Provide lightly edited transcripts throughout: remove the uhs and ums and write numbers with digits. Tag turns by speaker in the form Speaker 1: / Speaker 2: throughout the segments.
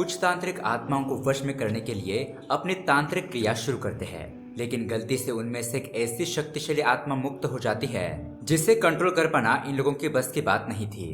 Speaker 1: कुछ तांत्रिक आत्माओं को वश में करने के लिए अपनी तांत्रिक क्रिया शुरू करते हैं, लेकिन गलती से उनमें से एक ऐसी शक्तिशाली आत्मा मुक्त हो जाती है जिसे कंट्रोल कर पाना इन लोगों के बस की बात नहीं थी।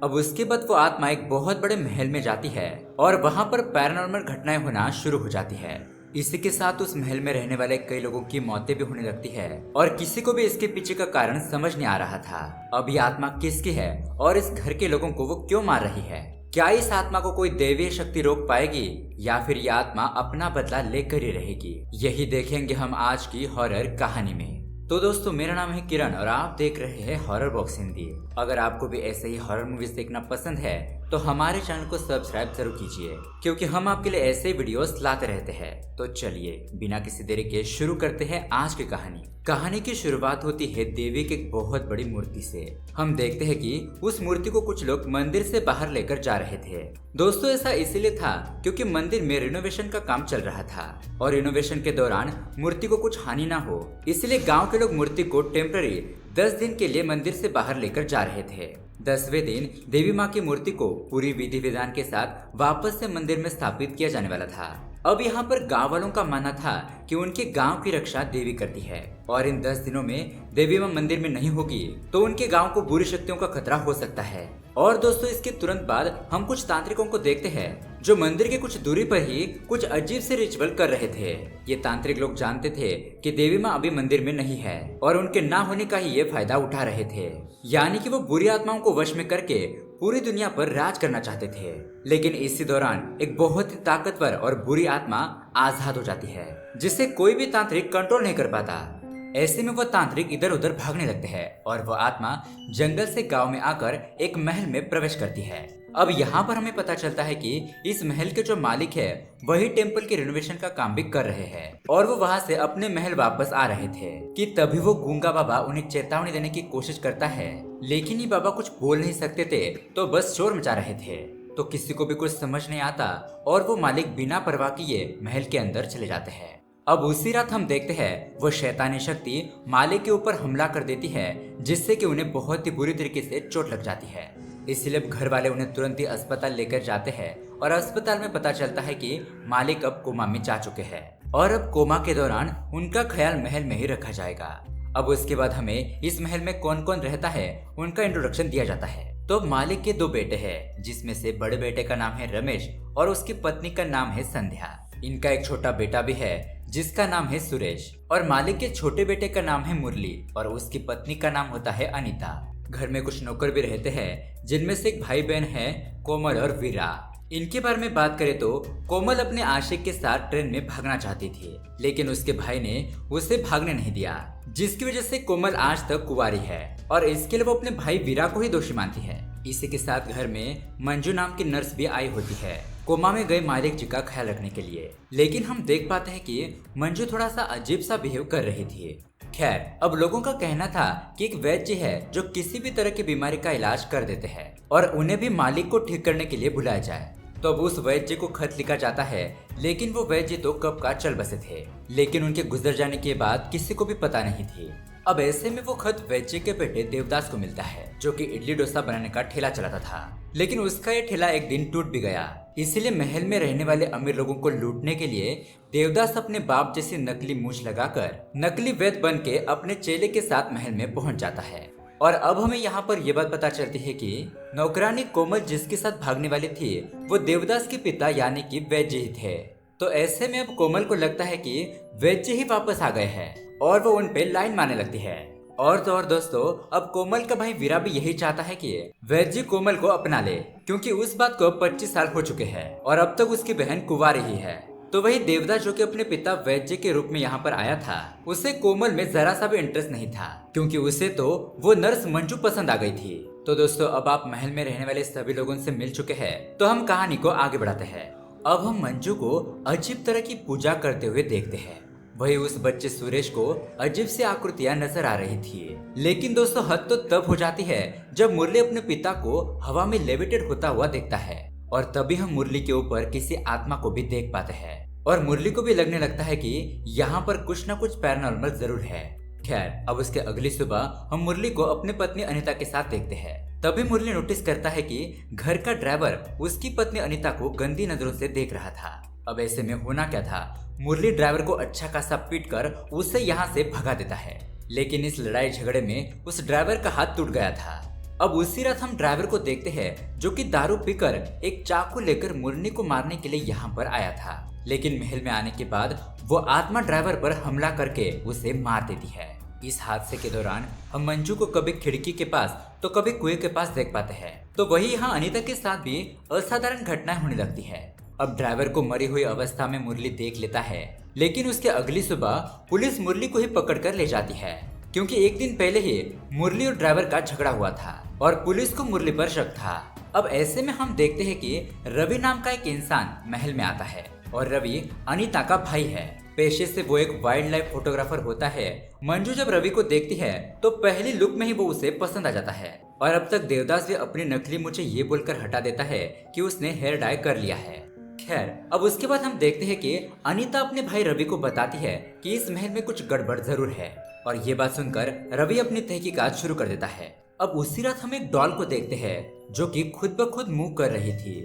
Speaker 1: अब उसके बाद वो आत्मा एक बहुत बड़े महल में जाती है और वहां पर पैरानॉर्मल घटनाएं होना शुरू हो जाती है। इसी के साथ उस महल में रहने वाले कई लोगों की मौतें भी होने लगती है और किसी को भी इसके पीछे का कारण समझ नहीं आ रहा था। अब ये आत्मा किसकी है और इस घर के लोगों को वो क्यों मार रही है? क्या इस आत्मा को कोई दैवीय शक्ति रोक पाएगी या फिर ये आत्मा अपना बदला लेकर ही रहेगी? यही देखेंगे हम आज की हॉरर कहानी में। तो दोस्तों, मेरा नाम है किरण और आप देख रहे हैं हॉरर बॉक्स हिंदी। अगर आपको भी ऐसे ही हॉरर मूवीज देखना पसंद है तो हमारे चैनल को सब्सक्राइब जरूर कीजिए, क्योंकि हम आपके लिए ऐसे वीडियोस लाते रहते हैं। तो चलिए बिना किसी देरी के शुरू करते हैं आज की कहानी। कहानी की शुरुआत होती है देवी की एक बहुत बड़ी मूर्ति से। हम देखते हैं कि उस मूर्ति को कुछ लोग मंदिर से बाहर लेकर जा रहे थे। दोस्तों, ऐसा इसीलिए था क्योंकि मंदिर में रिनोवेशन का काम चल रहा था और रिनोवेशन के दौरान मूर्ति को कुछ हानि ना हो, इसलिए गांव के लोग मूर्ति को टेम्पररी 10 दिन के लिए मंदिर से बाहर लेकर जा रहे थे। 10वें दिन देवी माँ की मूर्ति को पूरी विधि विधान के साथ वापस से मंदिर में स्थापित किया जाने वाला था। अब यहाँ पर गांव वालों का मानना था कि उनके गांव की रक्षा देवी करती है और इन 10 दिनों में देवी माँ मंदिर में नहीं होगी तो उनके गांव को बुरी शक्तियों का खतरा हो सकता है। और दोस्तों, इसके तुरंत बाद हम कुछ तांत्रिकों को देखते हैं जो मंदिर के कुछ दूरी पर ही कुछ अजीब से रिचुअल कर रहे थे। ये तांत्रिक लोग जानते थे कि देवी माँ अभी मंदिर में नहीं है और उनके ना होने का ही ये फायदा उठा रहे थे, यानी कि वो बुरी आत्माओं को वश में करके पूरी दुनिया पर राज करना चाहते थे। लेकिन इसी दौरान एक बहुत ही ताकतवर और बुरी आत्मा आजाद हो जाती है जिसे कोई भी तांत्रिक कंट्रोल नहीं कर पाता। ऐसे में वो तांत्रिक इधर उधर भागने लगते हैं और वो आत्मा जंगल से गांव में आकर एक महल में प्रवेश करती है। अब यहाँ पर हमें पता चलता है कि इस महल के जो मालिक है वही टेम्पल के रिनोवेशन का काम भी कर रहे हैं और वो वहाँ से अपने महल वापस आ रहे थे कि तभी वो गूंगा बाबा उन्हें चेतावनी देने की कोशिश करता है, लेकिन ये बाबा कुछ बोल नहीं सकते थे तो बस शोर मचा रहे थे। तो किसी को भी कुछ समझ नहीं आता और वो मालिक बिना परवाह किए महल के अंदर चले जाते हैं। अब उसी रात हम देखते हैं वो शैतानी शक्ति मालिक के ऊपर हमला कर देती है जिससे कि उन्हें बहुत ही बुरी तरीके से चोट लग जाती है। इसलिए घर वाले उन्हें तुरंत ही अस्पताल लेकर जाते हैं और अस्पताल में पता चलता है कि मालिक अब कोमा में जा चुके हैं और अब कोमा के दौरान उनका ख्याल महल में ही रखा जाएगा। अब उसके बाद हमें इस महल में कौन कौन रहता है उनका इंट्रोडक्शन दिया जाता है। तो मालिक के 2 बेटे हैं जिसमें से बड़े बेटे का नाम है रमेश और उसकी पत्नी का नाम है संध्या। इनका एक छोटा बेटा भी है जिसका नाम है सुरेश और मालिक के छोटे बेटे का नाम है मुरली और उसकी पत्नी का नाम होता है अनीता। घर में कुछ नौकर भी रहते हैं जिनमें से एक भाई बहन है कोमल और वीरा। इनके बारे में बात करें तो कोमल अपने आशिक के साथ ट्रेन में भागना चाहती थी, लेकिन उसके भाई ने उसे भागने नहीं दिया, जिसकी वजह से कोमल आज तक कुंवारी है और इसके लिए वो अपने भाई वीरा को ही दोषी मानती है। इसी के साथ घर में मंजू नाम की नर्स भी आई होती है कोमा में गए मालिक जी का ख्याल रखने के लिए, लेकिन हम देख पाते हैं कि मंजू थोड़ा सा अजीब सा बिहेव कर रही थी। खैर, अब लोगों का कहना था कि एक वैद्य है जो किसी भी तरह की बीमारी का इलाज कर देते हैं और उन्हें भी मालिक को ठीक करने के लिए बुलाया जाए। तो अब उस वैद्य को खत लिखा जाता है, लेकिन वो वैद्य तो कब का चल बसे थे, लेकिन उनके गुजर जाने के बाद किसी को भी पता नहीं थी। अब ऐसे में वो खत वैद्य के बेटे देवदास को मिलता है जो कि इडली डोसा बनाने का ठेला चलाता था, लेकिन उसका ये ठेला एक दिन टूट भी गया। इसीलिए महल में रहने वाले अमीर लोगों को लूटने के लिए देवदास अपने बाप जैसी नकली मूंछ लगाकर नकली वैद्य बन के अपने चेले के साथ महल में पहुंच जाता है। और अब हमें यहाँ पर यह बात पता चलती है कि नौकरानी कोमल जिसके साथ भागने वाली थी वो देवदास के पिता यानी कि वैद्य ही थे। तो ऐसे में अब कोमल को लगता है कि वैद्य ही वापस आ गए हैं और वो उन पे लाइन मारने लगती है। और तो और दोस्तों, अब कोमल का भाई वीरा भी यही चाहता है कि वैद्य कोमल को अपना ले, क्योंकि उस बात को 25 साल हो चुके हैं और अब तक उसकी बहन कुंवारी ही है। तो वही देवदास जो कि अपने पिता वैद्य के रूप में यहाँ पर आया था, उसे कोमल में जरा सा भी इंटरेस्ट नहीं था, क्योंकि उसे तो वो नर्स मंजू पसंद आ गई थी। तो दोस्तों, अब आप महल में रहने वाले सभी लोगों से मिल चुके हैं, तो हम कहानी को आगे बढ़ाते हैं। अब हम मंजू को अजीब तरह की पूजा करते हुए देखते हैं। वही उस बच्चे सुरेश को अजीब सी आकृतियां नजर आ रही थी, लेकिन दोस्तों हद तो तब हो जाती है जब मुरली अपने पिता को हवा में लेविटेट होता हुआ देखता है और तभी हम मुरली के ऊपर किसी आत्मा को भी देख पाते हैं और मुरली को भी लगने लगता है कि यहाँ पर कुछ न कुछ पैरानॉर्मल जरूर है। खैर, अब उसके अगली सुबह हम मुरली को अपनी पत्नी अनीता के साथ देखते हैं। तभी मुरली नोटिस करता है कि घर का ड्राइवर उसकी पत्नी अनीता को गंदी नजरों से देख रहा था। अब ऐसे में होना क्या था, मुरली ड्राइवर को अच्छा खासा पीट कर उसे यहाँ से भगा देता है। लेकिन इस लड़ाई झगड़े में उस ड्राइवर का हाथ टूट गया था। अब उसी रात हम ड्राइवर को देखते हैं जो कि दारू पीकर एक चाकू लेकर मुरली को मारने के लिए यहाँ पर आया था। लेकिन महल में आने के बाद वो आत्मा ड्राइवर पर हमला करके उसे मार देती है। इस हादसे के दौरान हम मंजू को कभी खिड़की के पास तो कभी कुएं के पास देख पाते हैं। तो वही यहाँ अनीता के साथ भी असाधारण घटनाएं होने लगती है। अब ड्राइवर को मरी हुई अवस्था में मुरली देख लेता है, लेकिन उसके अगली सुबह पुलिस मुरली को ही पकड़ कर ले जाती है, क्योंकि एक दिन पहले ही मुरली और ड्राइवर का झगड़ा हुआ था और पुलिस को मुरली पर शक था। अब ऐसे में हम देखते हैं कि रवि नाम का एक इंसान महल में आता है और रवि अनीता का भाई है। पेशे से वो एक वाइल्ड लाइफ फोटोग्राफर होता है। मंजू जब रवि को देखती है तो पहली लुक में ही वो उसे पसंद आ जाता है और अब तक देवदास भी अपनी नकली मूंछें ये बोलकर हटा देता है कि उसने हेयर डाई कर लिया है। खैर, अब उसके बाद हम देखते हैं कि अनीता अपने भाई रवि को बताती है कि इस महल में कुछ गड़बड़ जरूर है और ये बात सुनकर रवि अपनी तहकीकात शुरू कर देता है। अब उसी रात हम एक डॉल को देखते हैं जो कि खुद ब खुद मूव कर रही थी।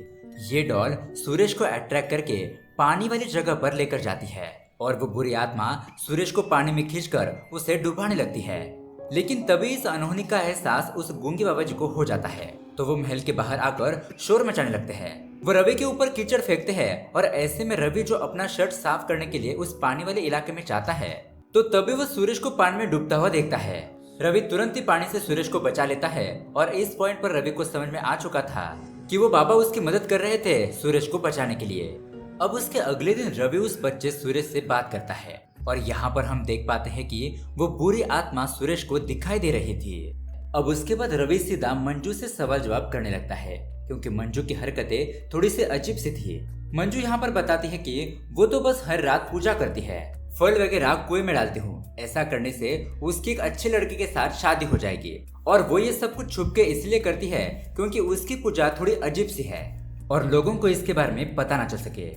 Speaker 1: ये डॉल सुरेश को अट्रैक्ट करके पानी वाली जगह पर लेकर जाती है और वो बुरी आत्मा सुरेश को पानी में खींचकर उसे डुबाने लगती है। लेकिन तभी इस अनहोनी का एहसास उस गूंगे बाबा जी को हो जाता है, तो वो महल के बाहर आकर शोर मचाने लगते हैं। वो रवि के ऊपर कीचड़ फेंकते हैं और ऐसे में रवि जो अपना शर्ट साफ करने के लिए उस पानी वाले इलाके में जाता है, तो तभी वो सुरेश को पानी में डूबता हुआ देखता है। रवि तुरंत ही पानी से सुरेश को बचा लेता है और इस पॉइंट पर रवि को समझ में आ चुका था कि वो बाबा उसकी मदद कर रहे थे सुरेश को बचाने के लिए। अब उसके अगले दिन रवि उस बच्चे सुरेश से बात करता है और यहाँ पर हम देख पाते हैं कि वो बुरी आत्मा सुरेश को दिखाई दे रही थी। अब उसके बाद रवि सीधा मंजू से सवाल जवाब करने लगता है, क्योंकि मंजू की हरकतें थोड़ी सी अजीब सी थी। मंजू यहाँ पर बताती है कि वो तो बस हर रात पूजा करती है, फल वगैरह कुएं में डालती हूँ। ऐसा करने से उसकी एक अच्छे लड़के के साथ शादी हो जाएगी और वो ये सब कुछ छुप के इसलिए करती है क्योंकि उसकी पूजा थोड़ी अजीब सी है और लोगों को इसके बारे में पता ना चल सके।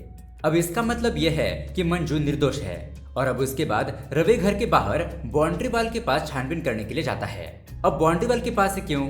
Speaker 1: अब इसका मतलब यह है कि मंजू निर्दोष है। और अब उसके बाद रवि घर के बाहर बाउंड्री वाल के पास छानबीन करने के लिए जाता है। अब बाउंड्री वाल के पास क्यों?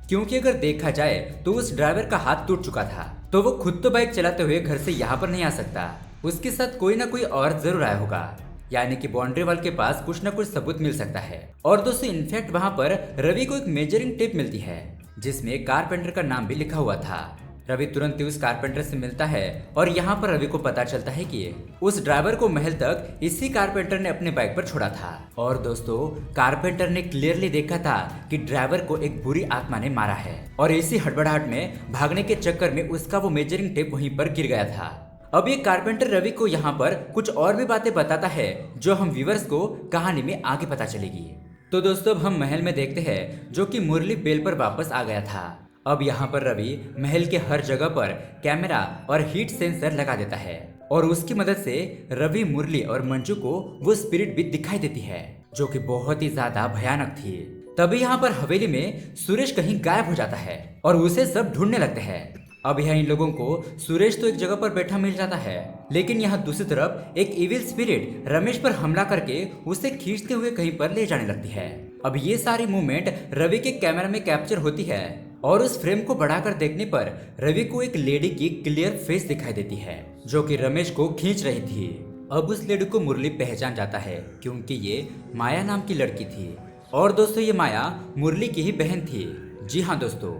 Speaker 1: क्योंकि अगर देखा जाए तो उस ड्राइवर का हाथ टूट चुका था, तो वो खुद तो बाइक चलाते हुए घर से यहाँ पर नहीं आ सकता, उसके साथ कोई ना कोई और जरूर आया होगा। यानी कि बाउंड्री वाल के पास कुछ ना कुछ सबूत मिल सकता है। और दोस्तों, इनफैक्ट वहाँ पर रवि को एक मेजरिंग टेप मिलती है जिसमें कारपेंटर का नाम भी लिखा हुआ था। रवि तुरंत ही उस कारपेंटर से मिलता है और यहाँ पर रवि को पता चलता है कि उस ड्राइवर को महल तक इसी कारपेंटर ने अपने बाइक पर छोड़ा था। और दोस्तों, कारपेंटर ने क्लियरली देखा था कि ड्राइवर को एक बुरी आत्मा ने मारा है और इसी हड़बड़ाहट में भागने के चक्कर में उसका वो मेजरिंग टेप वहीं पर गिर गया था। अब ये कारपेंटर रवि को यहाँ पर कुछ और भी बातें बताता है जो हम व्यूअर्स को कहानी में आगे पता चलेगी। तो दोस्तों, अब हम महल में देखते हैं जो कि मुरली बेल पर वापस आ गया था। अब यहाँ पर रवि महल के हर जगह पर कैमरा और हीट सेंसर लगा देता है और उसकी मदद से रवि, मुरली और मंजू को वो स्पिरिट भी दिखाई देती है जो कि बहुत ही ज्यादा भयानक थी। तभी यहाँ पर हवेली में सुरेश कहीं गायब हो जाता है और उसे सब ढूंढने लगते हैं। अब यहाँ इन लोगों को सुरेश तो एक जगह पर बैठा मिल जाता है, लेकिन यहाँ दूसरी तरफ एक इविल स्पिरिट रमेश पर हमला करके उसे खींचते हुए कहीं पर ले जाने लगती है। अब ये सारी मूवमेंट रवि के कैमरा में कैप्चर होती है और उस फ्रेम को बढ़ाकर देखने पर रवि को एक लेडी की क्लियर फेस दिखाई देती है जो कि रमेश को खींच रही थी। अब उस लेडी को मुरली पहचान जाता है क्योंकि ये माया नाम की लड़की थी। और दोस्तों, ये माया मुरली की ही बहन थी। जी हाँ दोस्तों,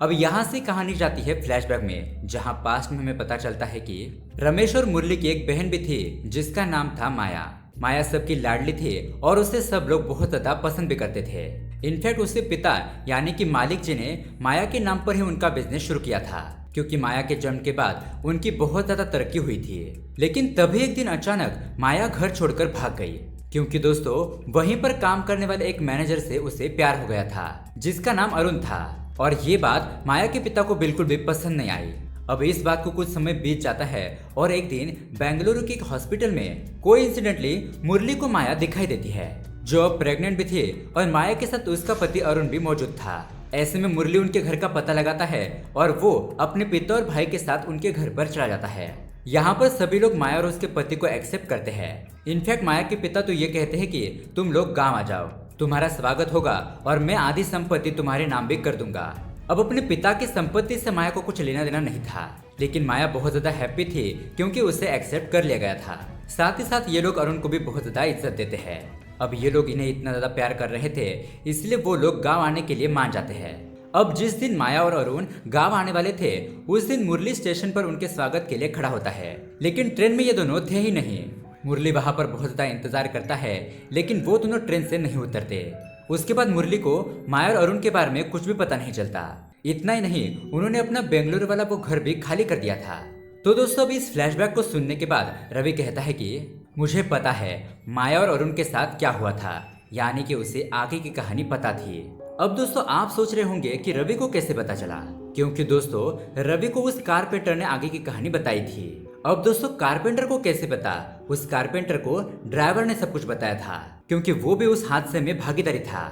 Speaker 1: अब यहाँ से कहानी जाती है फ्लैशबैक में, जहाँ पास्ट में हमें पता चलता है कि रमेश और मुरली की एक बहन भी थी जिसका नाम था माया। माया सबकी लाडली थी और उसे सब लोग बहुत ज्यादा पसंद भी करते थे। इनफैक्ट उसके पिता यानी कि मालिक जी ने माया के नाम पर ही उनका बिजनेस शुरू किया था, क्योंकि माया के जन्म के बाद उनकी बहुत ज्यादा तरक्की हुई थी। लेकिन तभी एक दिन अचानक माया घर छोड़कर भाग गई, क्योंकि दोस्तों वहीं पर काम करने वाले एक मैनेजर से उसे प्यार हो गया था जिसका नाम अरुण था। और ये बात माया के पिता को बिल्कुल भी पसंद नहीं आई। अब इस बात को कुछ समय बीत जाता है और एक दिन बेंगलुरु के एक हॉस्पिटल में कोइंसिडेंटली मुरली को माया दिखाई देती है, जो अब प्रेग्नेंट भी थी और माया के साथ उसका पति अरुण भी मौजूद था। ऐसे में मुरली उनके घर का पता लगाता है और वो अपने पिता और भाई के साथ उनके घर पर चला जाता है। यहाँ पर सभी लोग माया और उसके पति को एक्सेप्ट करते हैं। इनफैक्ट माया के पिता तो ये कहते हैं कि तुम लोग गांव आ जाओ, तुम्हारा स्वागत होगा और मैं आधी संपत्ति तुम्हारे नाम भी कर दूंगा। अब अपने पिता की संपत्ति से माया को कुछ लेना देना नहीं था, लेकिन माया बहुत ज्यादा हैप्पी थी क्योंकि उसे एक्सेप्ट कर लिया गया था। साथ ही साथ ये लोग अरुण को भी बहुत ज्यादा इज्जत देते हैं। अब ये लोग इन्हें इतना ज्यादा प्यार कर रहे थे, इसलिए वो लोग गाँव आने के लिए मान जाते हैं। अब जिस दिन माया और अरुण गांव आने वाले थे, उस दिन मुरली स्टेशन पर उनके स्वागत के लिए खड़ा होता है, लेकिन ट्रेन में ये दोनों थे ही नहीं। मुरली वहां पर बहुत ज्यादा इंतजार करता है, लेकिन वो दोनों ट्रेन से नहीं उतरते। उसके बाद मुरली को माया और अरुण के बारे में कुछ भी पता नहीं चलता। इतना ही नहीं, उन्होंने अपना बेंगलुरु वाला वो घर भी खाली कर दिया था। तो दोस्तों, अब इस फ्लैशबैक को सुनने के बाद रवि कहता है कि मुझे पता है माया और अरुण के साथ क्या हुआ था, यानी कि उसे आगे की कहानी पता थी। अब दोस्तों, आप सोच रहे होंगे कि रवि को कैसे पता चला, क्योंकि दोस्तों रवि को उस कारपेंटर ने आगे की कहानी बताई थी। अब दोस्तों, कारपेंटर को कैसे पता? उस कारपेंटर को ड्राइवर ने सब कुछ बताया था, क्योंकि वो भी उस हादसे में भागीदारी था।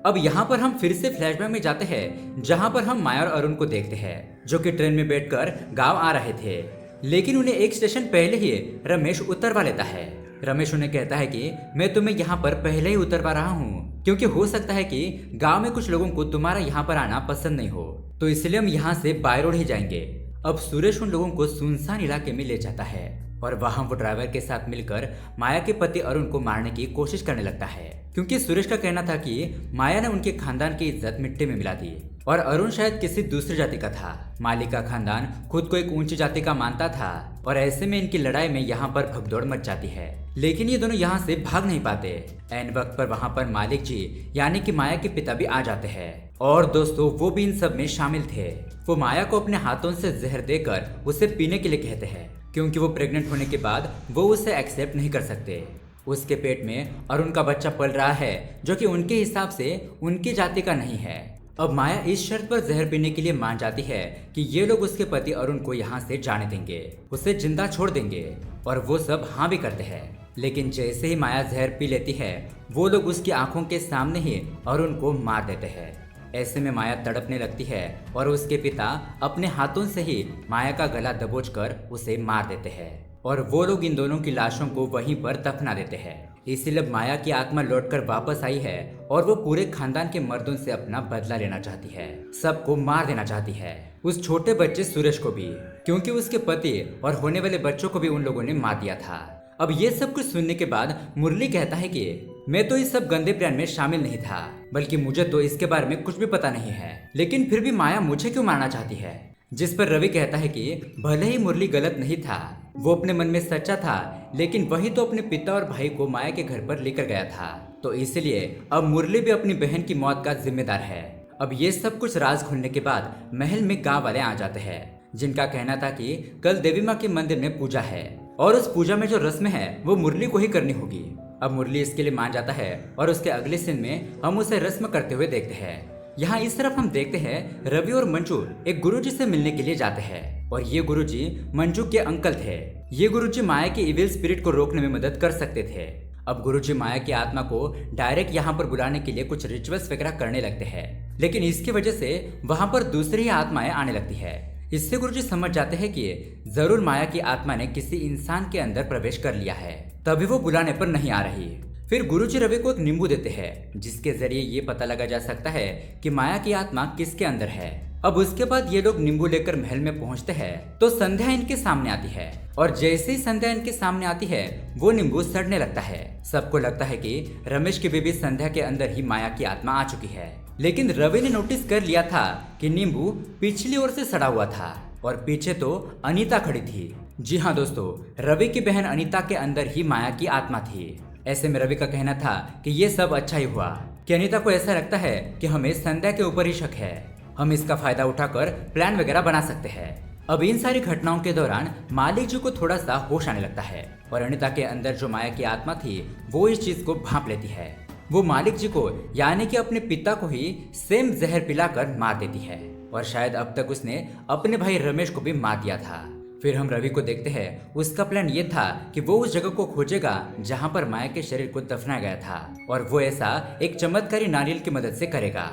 Speaker 1: अब यहाँ पर हम फिर से फ्लैशबैक में जाते हैं, जहाँ पर हम माया और अरुण को देखते हैं, जो कि ट्रेन में बैठकर गाँव आ रहे थे। लेकिन उन्हें एक स्टेशन पहले ही रमेश उतरवा लेता है। रमेश उन्हें कहता है कि मैं तुम्हें यहाँ पर पहले ही उतरवा रहा हूँ, क्योंकि हो सकता है कि गांव में कुछ लोगों को तुम्हारा यहाँ पर आना पसंद नहीं हो, तो इसलिए हम यहाँ से बाय रोड ही जाएंगे। अब सुरेश उन लोगों को सुनसान इलाके में ले जाता है और वहाँ वो ड्राइवर के साथ मिलकर माया के पति अरुण को मारने की कोशिश करने लगता है, क्योंकि सुरेश का कहना था कि माया ने उनके खानदान की इज्जत मिट्टी में मिला दी और अरुण शायद किसी दूसरी जाति का था। मालिक का खानदान खुद को एक ऊंची जाति का मानता था और ऐसे में इनकी लड़ाई में यहाँ पर भगदौड़ मच जाती है। लेकिन ये दोनों यहाँ से भाग नहीं पाते। एन वक्त पर वहाँ पर मालिक जी यानी कि माया के पिता भी आ जाते हैं और दोस्तों वो भी इन सब में शामिल थे। वो माया को अपने हाथों से जहर देकर उसे पीने के लिए कहते हैं, क्योंकि वो प्रेग्नेंट होने के बाद वो उसे एक्सेप्ट नहीं कर सकते। उसके पेट में अरुण का बच्चा पल रहा है, जो कि उनके हिसाब से उनकी जाति का नहीं है। अब माया इस शर्त पर जहर पीने के लिए मान जाती है कि ये लोग उसके पति अरुण को यहाँ से जाने देंगे, उसे जिंदा छोड़ देंगे, और वो सब हाँ भी करते हैं। लेकिन जैसे ही माया जहर पी लेती है, वो लोग उसकी आंखों के सामने ही अरुण को मार देते हैं। ऐसे में माया तड़पने लगती है और उसके पिता अपने हाथों से ही माया का गला दबोचकर उसे मार देते हैं और वो लोग इन दोनों की लाशों को वहीं पर दफना देते हैं। इसीलिए माया की आत्मा लौटकर वापस आई है और वो पूरे खानदान के मर्दों से अपना बदला लेना चाहती है, सबको मार देना चाहती है, उस छोटे बच्चे सुरेश को भी, क्योंकि उसके पति और होने वाले बच्चों को भी उन लोगों ने मार दिया था। अब ये सब कुछ सुनने के बाद मुरली कहता है कि मैं तो इस सब गंदे प्लान में शामिल नहीं था, बल्कि मुझे तो इसके बारे में कुछ भी पता नहीं है, लेकिन फिर भी माया मुझे क्यों मारना चाहती है? जिस पर रवि कहता है कि भले ही मुरली गलत नहीं था, वो अपने मन में सच्चा था, लेकिन वही तो अपने पिता और भाई को माया के घर पर लेकर गया था, तो इसलिए अब मुरली भी अपनी बहन की मौत का जिम्मेदार है। अब ये सब कुछ राज खुलने के बाद महल में गांव वाले आ जाते हैं, जिनका कहना था कि कल देवी माँ के मंदिर में पूजा है और उस पूजा में जो रस्म है वो मुरली को ही करनी होगी। अब मुरली इसके लिए मान जाता है और उसके अगले सीन में हम उसे रस्म करते हुए देखते हैं। यहाँ इस तरफ हम देखते हैं रवि और मंजू एक गुरुजी से मिलने के लिए जाते हैं और ये गुरुजी मंजू के अंकल थे। ये गुरुजी माया की इविल स्पिरिट को रोकने में मदद कर सकते थे। अब गुरुजी माया की आत्मा को डायरेक्ट यहाँ पर बुलाने के लिए कुछ रिचुअल्स वगैरह करने लगते हैं, लेकिन इसकी वजह से वहाँ पर दूसरी ही आत्माएं आने लगती है। इससे गुरुजी समझ जाते हैं कि जरूर माया की आत्मा ने किसी इंसान के अंदर प्रवेश कर लिया है, तभी वो बुलाने पर नहीं आ रही। फिर गुरुजी रवि को एक नींबू देते हैं, जिसके जरिए ये पता लगा जा सकता है कि माया की आत्मा किसके अंदर है। अब उसके बाद ये लोग नींबू लेकर महल में पहुंचते हैं तो संध्या इनके सामने आती है और जैसे ही संध्या इनके सामने आती है वो नींबू सड़ने लगता है। सबको लगता है कि रमेश की बेबी संध्या के अंदर ही माया की आत्मा आ चुकी है, लेकिन रवि ने नोटिस कर लिया था कि नींबू पिछली ओर से सड़ा हुआ था और पीछे तो अनीता खड़ी थी। जी हाँ दोस्तों, रवि की बहन अनीता के अंदर ही माया की आत्मा थी। ऐसे में रवि का कहना था कि ये सब अच्छा ही हुआ कि अनीता को ऐसा लगता है कि हमें संध्या के ऊपर ही शक है, हम इसका फायदा उठाकर प्लान वगैरह बना सकते हैं। अब इन सारी घटनाओं के दौरान मालिक जी को थोड़ा सा होश आने लगता है और अनीता के अंदर जो माया की आत्मा थी वो इस चीज को भांप लेती है। वो मालिक जी को यानी कि अपने पिता को ही सेम जहर पिलाकर मार देती है और शायद अब तक उसने अपने भाई रमेश को भी मार दिया था। फिर हम रवि को देखते हैं, उसका प्लान ये था कि वो उस जगह को खोजेगा जहाँ पर माया के शरीर को दफनाया गया था और वो ऐसा एक चमत्कारी नारियल की मदद से करेगा।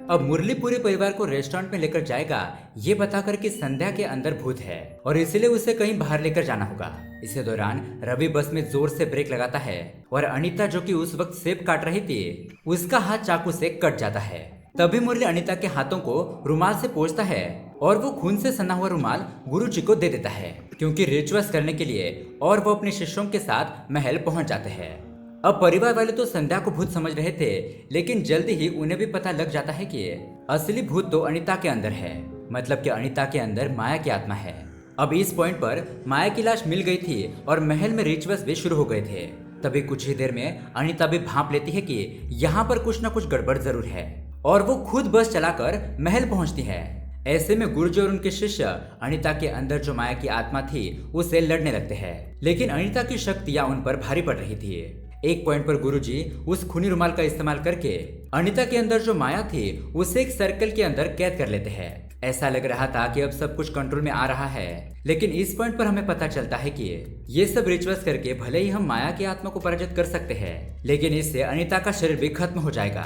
Speaker 1: अब मुरली पूरे परिवार को रेस्टोरेंट में लेकर जाएगा, ये बताकर कि संध्या के अंदर भूत है और इसलिए उसे कहीं बाहर लेकर जाना होगा। इसी दौरान रवि बस में जोर से ब्रेक लगाता है और अनीता जो कि उस वक्त सेब काट रही थी, उसका हाथ चाकू से कट जाता है। तभी मुरली अनीता के हाथों को रुमाल से पोंछता है और वो खून से सना हुआ रुमाल गुरुजी को दे देता है क्योंकि रिचुअल्स करने के लिए, और वो अपने शिष्यों के साथ महल पहुंच जाते हैं। अब परिवार वाले तो संध्या को भूत समझ रहे थे, लेकिन जल्दी ही उन्हें भी पता लग जाता है कि असली भूत तो अनीता के अंदर है, मतलब कि अनीता के अंदर माया की आत्मा है। अब इस पॉइंट पर माया की लाश मिल गई थी और महल में रिचुअल्स भी शुरू हो गए थे। तभी कुछ ही देर में अनीता भी भांप लेती है कि यहाँ पर कुछ न कुछ गड़बड़ जरूर है और वो खुद बस चलाकर महल पहुंचती है। ऐसे में गुरुजी और उनके शिष्य अनीता के अंदर जो माया की आत्मा थी उससे लड़ने लगते हैं, लेकिन अनीता की शक्तियां उन पर भारी पड़ रही थी। एक पॉइंट पर गुरुजी उस खूनी रुमाल का इस्तेमाल करके अनीता के अंदर जो माया थी उसे एक सर्कल के अंदर कैद कर लेते हैं। ऐसा लग रहा था कि अब सब कुछ कंट्रोल में आ रहा है, लेकिन इस पॉइंट पर हमें पता चलता है कि ये सब रिचुअल्स करके भले ही हम माया की आत्मा को पराजित कर सकते हैं, लेकिन इससे अनीता का शरीर भी खत्म हो जाएगा।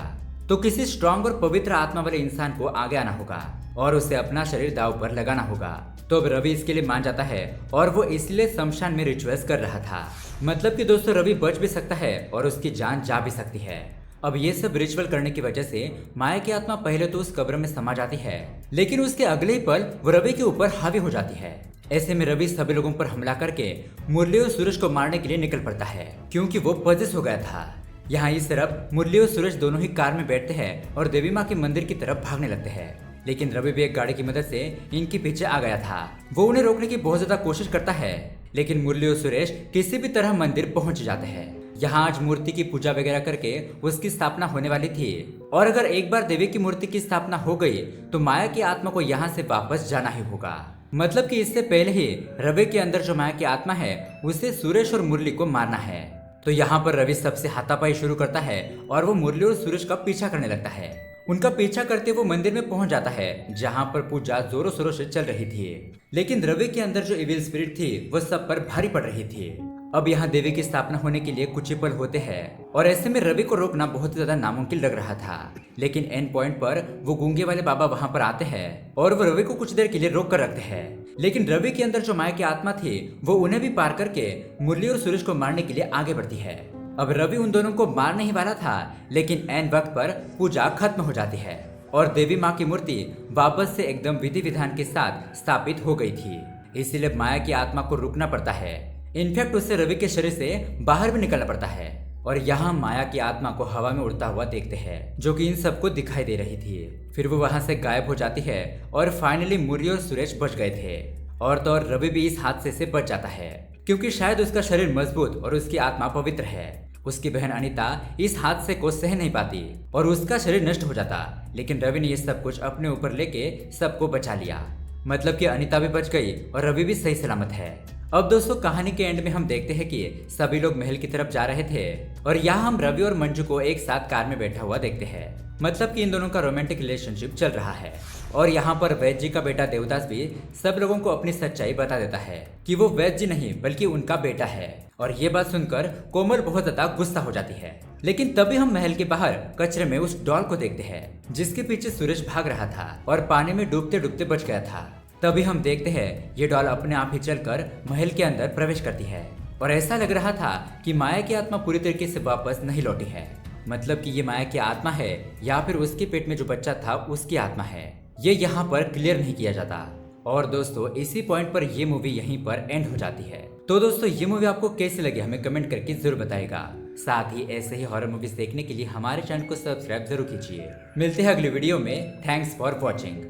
Speaker 1: तो किसी स्ट्रांग और पवित्र आत्मा वाले इंसान को आगे आना होगा और उसे अपना शरीर दांव पर लगाना होगा। तो अब रवि इसके लिए मान जाता है और वो इसलिए शमशान में रिचुअल्स कर रहा था। मतलब कि दोस्तों रवि बच भी सकता है और उसकी जान जा भी सकती है। अब ये सब रिचुअल करने की वजह से माया की आत्मा पहले तो उस कब्र में समा जाती है, लेकिन उसके अगले ही पल वो रवि के ऊपर हावी हो जाती है। ऐसे में रवि सभी लोगों पर हमला करके मुरली और सूरज को मारने के लिए निकल पड़ता है क्योंकि वो पजेस हो गया था। यहाँ इस तरफ मुरली और सूरज दोनों ही कार में बैठते हैं और देवी माँ के मंदिर की तरफ भागने लगते हैं, लेकिन रवि भी एक गाड़ी की मदद से इनके पीछे आ गया था। वो उन्हें रोकने की बहुत ज्यादा कोशिश करता है, लेकिन मुरली और सुरेश किसी भी तरह मंदिर पहुंच जाते हैं। यहाँ आज मूर्ति की पूजा वगैरह करके उसकी स्थापना होने वाली थी और अगर एक बार देवी की मूर्ति की स्थापना हो गई तो माया की आत्मा को यहाँ से वापस जाना ही होगा। मतलब कि इससे पहले ही रवि के अंदर जो माया की आत्मा है उसे सुरेश और मुरली को मारना है। तो यहाँ पर रवि सबसे हाथापाई शुरू करता है और वो मुरली और सुरेश का पीछा करने लगता है। उनका पीछा करते वो मंदिर में पहुंच जाता है जहां पर पूजा जोरों शोरों से चल रही थी, लेकिन रवि के अंदर जो इविल स्पिरिट थी वो सब पर भारी पड़ रही थी। अब यहाँ देवी की स्थापना होने के लिए कुछ ही पल होते हैं और ऐसे में रवि को रोकना बहुत ही ज्यादा नामुमकिन लग रहा था, लेकिन एंड पॉइंट पर वो गूंगे वाले बाबा वहां पर आते हैं और वो रवि को कुछ देर के लिए रोक कर रखते हैं। लेकिन रवि के अंदर जो माया की आत्मा थी वो उन्हें भी पार करके मुरली और सुरेश को मारने के लिए आगे बढ़ती है। अब रवि उन दोनों को मारने ही वाला था, लेकिन एन वक्त पर पूजा खत्म हो जाती है और देवी माँ की मूर्ति वापस से एकदम विधि विधान के साथ स्थापित हो गई थी। इसीलिए माया की आत्मा को रुकना पड़ता है। इनफैक्ट उससे रवि के शरीर से बाहर भी निकलना पड़ता है और यहाँ माया की आत्मा को हवा में उड़ता हुआ देखते हैं जो कि इन सबको दिखाई दे रही थी। फिर वो वहां से गायब हो जाती है और फाइनली मुरली और सुरेश बच गए थे और तो और रवि भी इस हादसे से बच जाता है क्योंकि शायद उसका शरीर मजबूत और उसकी आत्मा पवित्र है। उसकी बहन अनीता इस हादसे को सह नहीं पाती और उसका शरीर नष्ट हो जाता, लेकिन रवि ने ये सब कुछ अपने ऊपर लेके सबको बचा लिया। मतलब कि अनीता भी बच गई और रवि भी सही सलामत है। अब दोस्तों कहानी के एंड में हम देखते हैं कि सभी लोग महल की तरफ जा रहे थे और यहाँ हम रवि और मंजू को एक साथ कार में बैठा हुआ देखते हैं। मतलब कि इन दोनों का रोमांटिक रिलेशनशिप चल रहा है और यहाँ पर वैद्य जी का बेटा देवदास भी सब लोगों को अपनी सच्चाई बता देता है कि वो वैद्य जी नहीं बल्कि उनका बेटा है। और ये बात सुनकर कोमल बहुत ज्यादा गुस्सा हो जाती है, लेकिन तभी हम महल के बाहर कचरे में उस डॉल को देखते हैं जिसके पीछे सुरेश भाग रहा था और पानी में डूबते डूबते बच गया था। तभी हम देखते हैं ये डॉल अपने आप ही चलकर महल के अंदर प्रवेश करती है और ऐसा लग रहा था कि माया की आत्मा पूरी तरीके से वापस नहीं लौटी है। मतलब कि ये माया की आत्मा है या फिर उसके पेट में जो बच्चा था उसकी आत्मा है, ये यहाँ पर क्लियर नहीं किया जाता। और दोस्तों इसी पॉइंट पर ये मूवी यहीं पर एंड हो जाती है। तो दोस्तों ये मूवी आपको कैसी लगी हमें कमेंट करके जरूर बताइएगा। साथ ही ऐसे ही हॉरर मूवीज देखने के लिए हमारे चैनल को सब्सक्राइब जरूर कीजिए। मिलते हैं अगली वीडियो में। Thanks for watching.